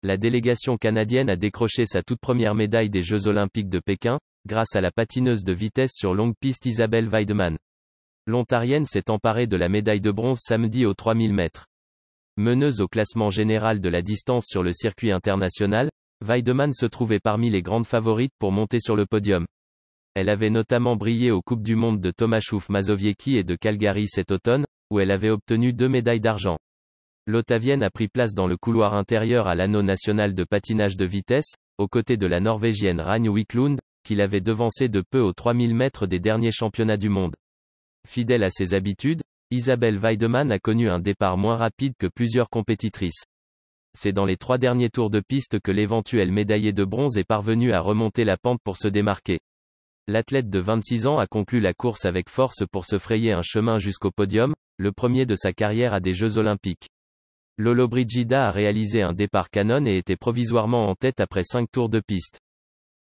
la délégation canadienne a décroché sa toute première médaille des Jeux Olympiques de Pékin, grâce à la patineuse de vitesse sur longue piste Isabelle Weideman. L'Ontarienne s'est emparée de la médaille de bronze samedi aux 3000 mètres. Meneuse au classement général de la distance sur le circuit international, Weideman se trouvait parmi les grandes favorites pour monter sur le podium. Elle avait notamment brillé aux Coupes du Monde de Tomaszów Mazowiecki et de Calgary cet automne, où elle avait obtenu 2 médailles d'argent. L'Ottavienne a pris place dans le couloir intérieur à l'anneau national de patinage de vitesse, aux côtés de la Norvégienne Ragne Wiklund, qui l'avait devancée de peu aux 3000 mètres des derniers championnats du monde. Fidèle à ses habitudes, Isabelle Weideman a connu un départ moins rapide que plusieurs compétitrices. C'est dans les 3 derniers tours de piste que l'éventuel médaillé de bronze est parvenu à remonter la pente pour se démarquer. L'athlète de 26 ans a conclu la course avec force pour se frayer un chemin jusqu'au podium, le premier de sa carrière à des Jeux Olympiques. Lollobrigida a réalisé un départ canon et était provisoirement en tête après 5 tours de piste.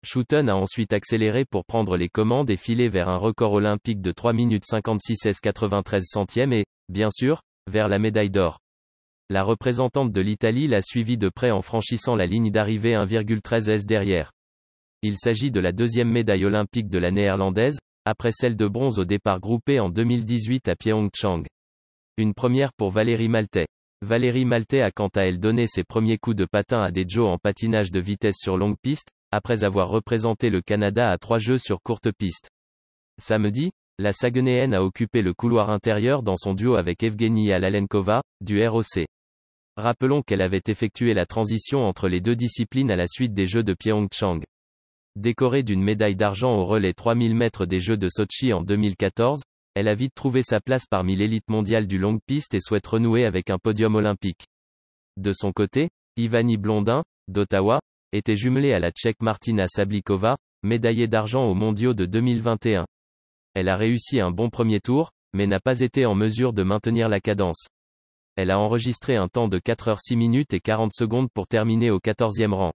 Schouten a ensuite accéléré pour prendre les commandes et filer vers un record olympique de 3 minutes 56,93 centièmes et, bien sûr, vers la médaille d'or. La représentante de l'Italie l'a suivi de près en franchissant la ligne d'arrivée 1,13 s derrière. Il s'agit de la deuxième médaille olympique de la néerlandaise, après celle de bronze au départ groupé en 2018 à Pyeongchang. Une première pour Valérie Maltais. Valérie Maltais a quant à elle donné ses premiers coups de patin à des Jeux en patinage de vitesse sur longue piste, après avoir représenté le Canada à 3 Jeux sur courte piste. Samedi, la Saguenéenne a occupé le couloir intérieur dans son duo avec Evgenia Lalenkova, du ROC. Rappelons qu'elle avait effectué la transition entre les deux disciplines à la suite des Jeux de Pyeongchang. Décorée d'une médaille d'argent au relais 3000 mètres des Jeux de Sotchi en 2014, elle a vite trouvé sa place parmi l'élite mondiale du longue piste et souhaite renouer avec un podium olympique. De son côté, Ivani Blondin, d'Ottawa, était jumelée à la Tchèque Martina Sablikova, médaillée d'argent aux mondiaux de 2021. Elle a réussi un bon premier tour, mais n'a pas été en mesure de maintenir la cadence. Elle a enregistré un temps de 4 h 6 minutes et 40 secondes pour terminer au 14e rang.